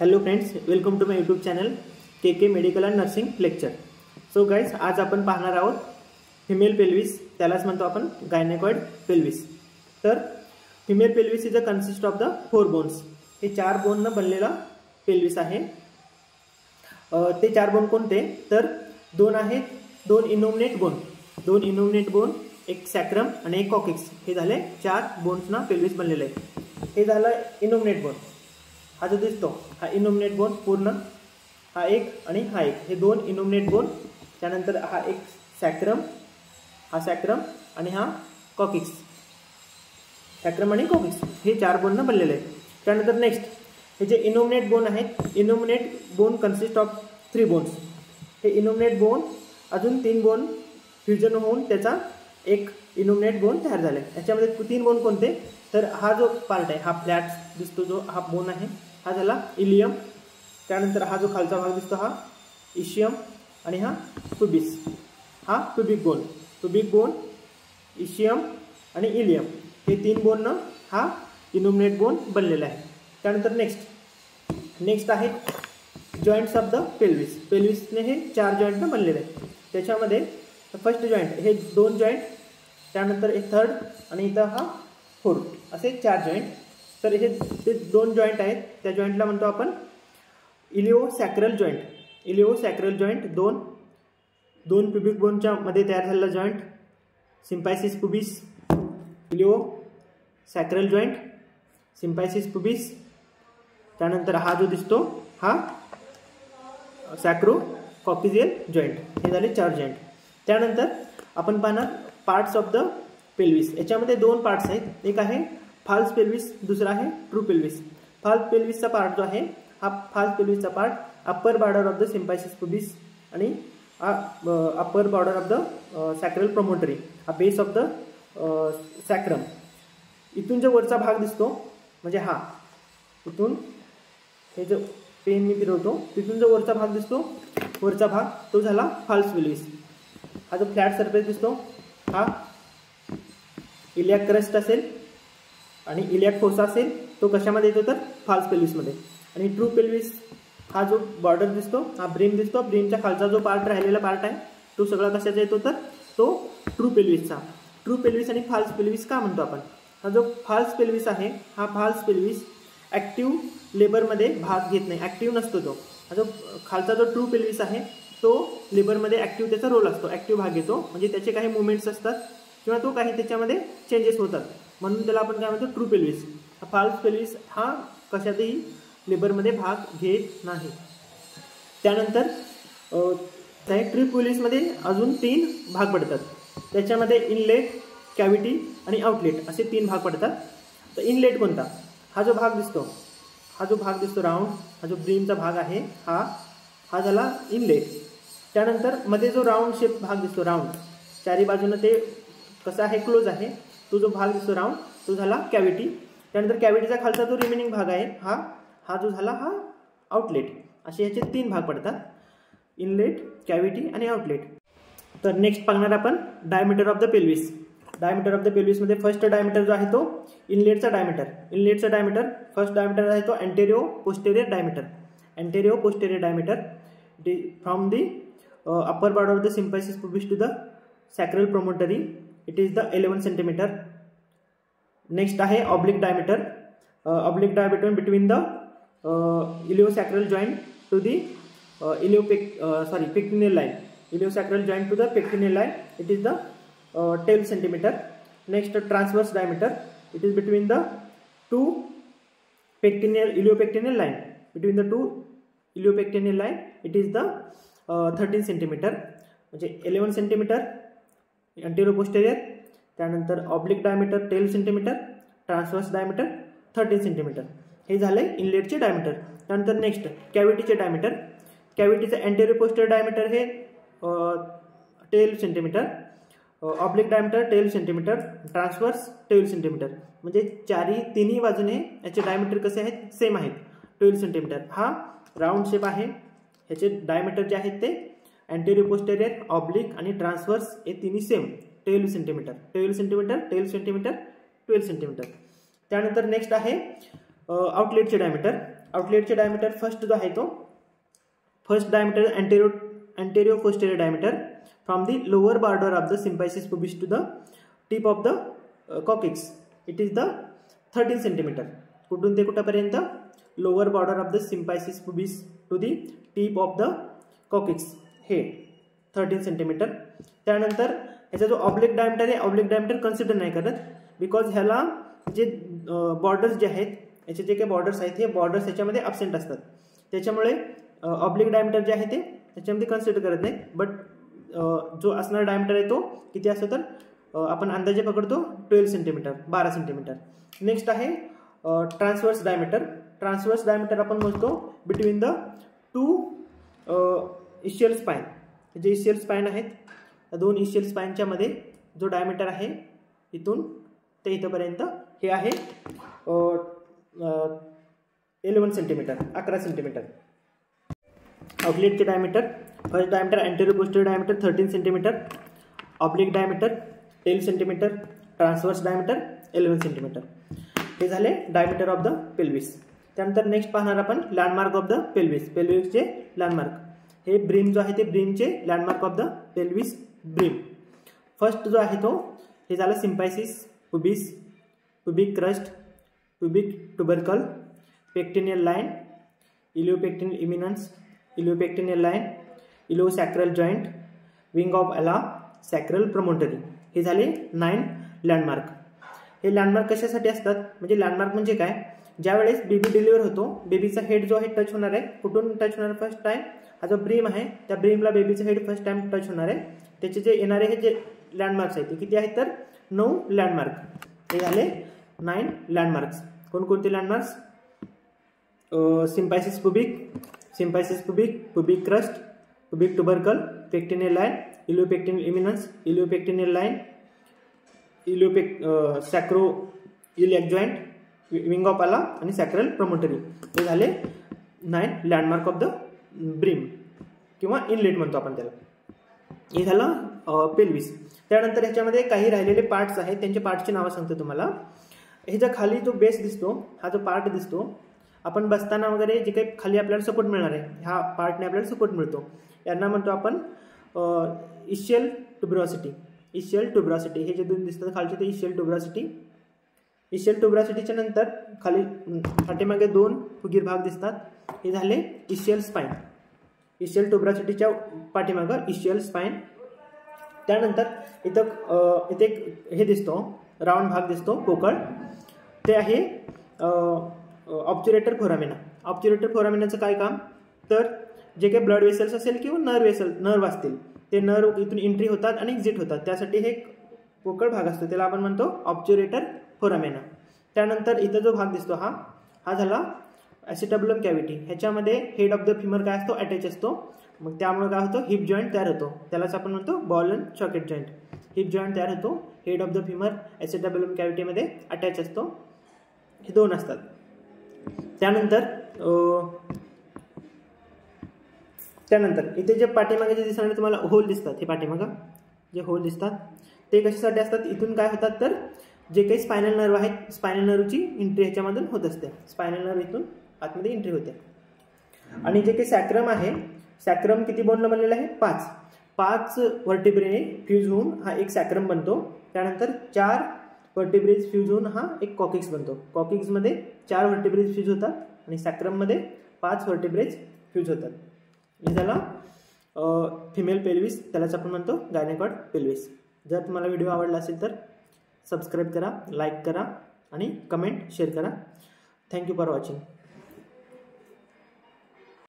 Hello friends, welcome to my YouTube channel K medical and nursing lecture. So guys, आज आपण पाहणार आहोत female pelvis, त्यालाच म्हणतो आपण गायनेकॉइड पेल्विस. तर female pelvis is a consist of the 4 bones. हे 4 बोन न बनलेला पेल्विस आहे. ते 4 बोन कोणते? तर 2 आहेत, 2 इनोमिनेट बोन, एक सॅक्रम आणि एक कॉकिक्स. हे झाले 4 बोन्सना पेल्विस बनलेले आहे. हे झालं इनोमिनेट बोन. हा जो दिसतो हा इनोमिनेट बोन पूर्ण, हा एक आणि हा एक, हे 2 इनोमिनेट बोन. त्यानंतर हा एक सॅक्रम, आणि हा कॉकिक्स. सॅक्रम आणि कॉकिक्स हे 4 बोन न बनलेले आहेत. त्यानंतर नेक्स्ट हे जे इनोमिनेट बोन आहेत, innominate bone consist of 3 bones. हे इनोमिनेट बोन अजून 3 बोन फ्युजन होऊन त्याचा एक इनोमिनेट बोन तयार झाले. याच्यामध्ये 3 बोन कोणते? तर हा जो पार्ट आहे, हा फ्लॅट दिसतो जो हा बोन आहे, हा झाला इलियम. त्यानंतर हा जो खालचा भाग दिसतो हा इशियम, आणि हा प्युबिस, हा प्युबिक बोन, इशियम आणि इलियम, हे 3 बोन न हा इनोमिनेट बोन बनलेला आहे. त्यानंतर नेक्स्ट आहे जॉईंट्स ऑफ द पेल्विस. पेल्विसने हे 4 जॉईंट न बनलेले आहेत. त्याच्यामध्ये फर्स्ट जॉईंट हे 2 जॉईंट, त्यानंतर एक थर्ड, आणि इथं हा 4, असे 4 जॉईंट. तर हे ते 2 जॉईंट आहेत, त्या जॉईंटला म्हणतो आपण इलिओसॅक्रल जॉईंट. 2 प्युबिक बोनच्या मध्ये तयार झालेला जॉईंट सिम्पायसिस प्युबिस, इलिओसॅक्रल जॉईंट, सिम्पायसिस प्युबिस. त्यानंतर हा जो दिसतो हा सॅक्रोकॉक्सियल जॉईंट. हे झाले 4 जॉईंट. त्यानंतर आपण पाहणार पार्ट्स ऑफ द पेल्विस. याच्यामध्ये 2 पार्ट्स आहेत, एक आहे फाल्स पेल्विस, दुसरा आहे ट्रू पेल्विस. फाल्स पेल्विसचा पार्ट जो आहे, हा फाल्स पेल्विसचा part upper border of the symphysis pubis आणि upper border of the sacral promontory, हा बेस ऑफ द सॅक्रम. इथून जो वरचा भाग दिसतो म्हणजे हा, इथून हे जो पेन मी फिरवतो तिथून जो वरचा भाग दिसतो, वरचा भाग तो झाला फाल्स पेल्विस. हा जो फ्लॅट सरफेस दिसतो हा इलियाक क्रस्ट असेल आणि इलियाक फोसा असेल, तो कशामध्ये येतो तर फाल्स पेल्विसमध्ये. आणि ट्रू पेल्विस हा जो बॉर्डर दिसतो, हा ब्रीम दिसतो, ब्रीमच्या खालचा जो पार्ट राहिलेला पार्ट आहे तो सगळा कशाचा येतो तर तो ट्रू पेल्विसचा. ट्रू पेल्विस आणि फाल्स पेल्विस का म्हणतो आपण? हा जो फाल्स पेल्विस आहे, हा फाल्स पेल्विस ॲक्टिव्ह लेबरमध्ये भाग घेत नाही, ॲक्टिव्ह नसतो तो. हा जो खालचा जो ट्रू पेल्विस आहे तो लेबरमध्ये ॲक्टिव्ह त्याचा रोल असतो, ॲक्टिव्ह भाग घेतो, म्हणजे त्याचे काही मुवमेंट्स असतात किंवा तो काही त्याच्यामध्ये चेंजेस होतात, म्हणून त्याला आपण काय म्हणतो ट्रू पेल्विस. फाल्स पेल्विस हा कशातही लेबरमध्ये भाग घेत नाही. त्यानंतर ट्रू पेल्विसमध्ये अजून 3 भाग पडतात. त्याच्यामध्ये इनलेट, कॅव्हिटी आणि आउटलेट असे 3 भाग पडतात. तर इनलेट कोणता? हा जो भाग दिसतो राऊंड, हा जो ब्रीमचा भाग आहे हा झाला इनलेट. त्यानंतर मध्ये जो राऊंड शेप भाग दिसतो, राऊंड चारी बाजूने ते कसा आहे, क्लोज आहे, तो जो भाग दिसतो राऊंड, तो झाला कॅव्हिटी. त्यानंतर कॅव्हिटीचा खालचा जो रिमेनिंग भाग आहे हा जो झाला हा आउटलेट. असे याचे 3 भाग पडतात, इनलेट, कॅव्हिटी आणि आउटलेट. तर नेक्स्ट पाहणार आपण diameter of the pelvis. Diameter of the पेल्विसमध्ये फर्स्ट डायमीटर जो आहे तो इनलेटचा डायमीटर. फर्स्ट डायमीटर आहे तो anterior posterior diameter. From the upper border of the symphysis pubis to the sacral promontory, it is the 11 centimeter. Next आहे oblique diameter between the iliosacral joint to the pectineal line. Iliosacral joint to the pectineal line, it is the 12 centimeter. Next transverse diameter, it is between the 2 iliopectineal line. Between the 2 iliopectineal line, it is the 13 centimeter. म्हणजे 11 centimeter anterior posterior, त्यानंतर oblique diameter 12 centimeter, transverse diameter 13 centimeter. हे झाले इनलेटचे diameter. त्यानंतर next कॅव्हिटीचे diameter. कॅव्हिटीचे anterior posterior diameter हे 12 centimeter, oblique diameter 12 centimeter, transverse 12 centimeter. म्हणजे तिन्ही बाजूने याचे डायमीटर कसे आहेत, सेम आहेत, 12 सेंटीमीटर. हा राऊंड शेप आहे, ह्याचे डायमीटर जे आहेत ते अँटेरिओ पोस्टेरियर, ऑब्लिक आणि ट्रान्सवर्स हे तिन्ही सेम 12 सेंटीमीटर. त्यानंतर नेक्स्ट आहे आउटलेटचे डायमीटर. आउटलेटचे डायमीटर फर्स्ट जो आहे तो first diameter anterior posterior diameter from the lower border of the symphysis pubis to the tip of the coccyx. It is the 13 centimeter. कुठून ते कुठपर्यंत lower border of the symphysis pubis to the tip of the coccyx हे 13 centimeter. त्यानंतर ह्याचा जो oblique diameter आहे oblique diameter consider नाही करत बिकॉज ह्याला जे बॉर्डर्स जे आहेत याचे जे काही बॉर्डर्स आहेत हे बॉर्डर्स ह्याच्यामध्ये ॲबसेंट असतात त्याच्यामुळे ऑब्लिक डायमीटर जे आहे ते त्याच्यामध्ये कन्सिडर करत नाही. बट जो असणारा डायमीटर आहे तो किती असतो तर आपण अंदाजे पकडतो 12 सेंटीमीटर 12 सेंटीमीटर. नेक्स्ट आहे ट्रान्सवर्स डायमीटर. ट्रान्सवर्स डायमीटर आपण मोजतो between the two essential spine. जे इशियल स्पाइन आहेत दोन इशियल स्पाइनच्या मध्ये जो डायमीटर आहे इथून ते इथपर्यंत हे आहे 11 सेंटीमीटर 11 सेंटीमीटर. आउटलेटचे diameter first diameter anterior posterior diameter 13 centimetre, oblique diameter 10 centimetre, transverse diameter 11 centimetre. हे झाले डायमीटर ऑफ द पेल्विस. त्यानंतर नेक्स्ट पाहणार आपण लँडमार्क ऑफ द पेल्विस. पेल्विसचे लँडमार्क हे ब्रीम जो आहे ते ब्रीमचे landmark of the pelvis brim. First जो आहे तो हे झालं symphysis pubis, pubic crest, pubic tubercle, pectineal line, iliopectineal eminence, iliopectineal line, इलियोसॅक्रल joint, wing of अला, सॅक्रल प्रमोटरी. हे झाले 9 लँडमार्क. हे लँडमार्क कशासाठी असतात म्हणजे लँडमार्क म्हणजे काय, ज्यावेळेस बेबी डिलिव्हर होतो बेबीचा हेड जो आहे टच होणार आहे. कुठून टच होणार फर्स्ट टाइम, हा जो ब्रीम आहे त्या ब्रीमला बेबीचा हेड फर्स्ट टाइम टच होणार आहे. त्याचे जे येणारे हे जे लँडमार्क्स आहेत ते किती आहेत तर 9 लँडमार्क. हे झाले 9 लँडमार्क्स. कोणकोणते landmarks, symphysis pubic, symphysis pubic, pubic crest, pubic tubercle, pectineal line, iliopectineal eminence, iliopectineal line, sacroiliac joint, wing of ala आणि सॅक्रल प्रमोटरी. हे झाले 9 लँडमार्क ऑफ द ब्रीम किंवा इनलेट म्हणतो आपण त्याला. हे झालं पेल्विस. त्यानंतर ह्याच्यामध्ये काही राहिलेले पार्ट्स आहेत त्यांचे पार्टची नावं सांगतो तुम्हाला. ह्याच्या खाली जो बेस दिसतो हा जो पार्ट दिसतो आपण बसताना वगैरे जे काही खाली आपल्याला सपोर्ट मिळणार आहे ह्या पार्टने आपल्याला सपोर्ट मिळतो. यांना म्हणतो आपण इशियल ट्युब्रोसिटी. इशियल ट्युब्रोसिटी हे जे दोन दिसतात खालचे ते इशियल ट्युब्रोसिटी. इशियल ट्युब्रोसिटीच्या नंतर खाली पाठीमागे 2 फुगीर भाग दिसतात. हे झाले इशियल स्पाइन. इशियल ट्युब्रोसिटीच्या पाठीमागं इशियल स्पाइन. त्यानंतर इथे हे दिसतो राऊंड भाग दिसतो पोकळ, ते आहे ऑब्च्युरेटर फोरामिना. ऑब्च्युरेटर फोरामिनाचं काय काम तर जे काही ब्लड वेसल्स असेल किंवा नर्व असतील ते नर्व इथून एंट्री होतात आणि एक्झिट होतात त्यासाठी हे पोकळ भाग असतो त्याला आपण म्हणतो ऑब्च्युरेटर फोरामिना. त्यानंतर इथं जो भाग दिसतो हा झाला ॲसिटॅब्युलम कॅव्हिटी. ह्याच्यामध्ये हेड ऑफ द फिमर काय असतो अटॅच असतो. मग त्यामुळे काय होतं हिप जॉईंट तयार होतो त्यालाच आपण म्हणतो ball and socket joint. Hip joint तयार होतो head of the femur acetabulum कॅव्हिटीमध्ये अटॅच असतो. हे 2 असतात. त्यानंतर इथे जे पाठीमागे जे दिसणारे तुम्हाला होल दिसतात हे पाठीमागं जे होल दिसतात ते कशासाठी असतात, इथून काय होतात तर जे काही स्पायनल नर्व आहेत स्पायनल नर्वची एंट्री ह्याच्यामधून होत असते. स्पायनल नर्व इथून आतमध्ये एंट्री होते. आणि जे काही सॅक्रम आहे सॅक्रम किती बोनला बनलेला आहे 5 व्हर्टिब्रेने फ्यूज होऊन हा एक सॅक्रम बनतो. त्यानंतर 4 व्हर्टिब्रेज फ्यूज होऊन हा एक कॉकिक्स बनतो. कॉकिक्समध्ये 4 व्हर्टिब्रेज फ्यूज होतात आणि सॅक्रममध्ये 5 व्हर्टिब्रेज फ्यूज होतात. हे झाला फिमेल पेल्विस, त्यालाच आपण म्हणतो गायनेकॉइड पेल्विस. जर तुम्हाला व्हिडिओ आवडला असेल तर सबस्क्राईब करा, लाईक करा आणि कमेंट शेअर करा. Thank you for watching.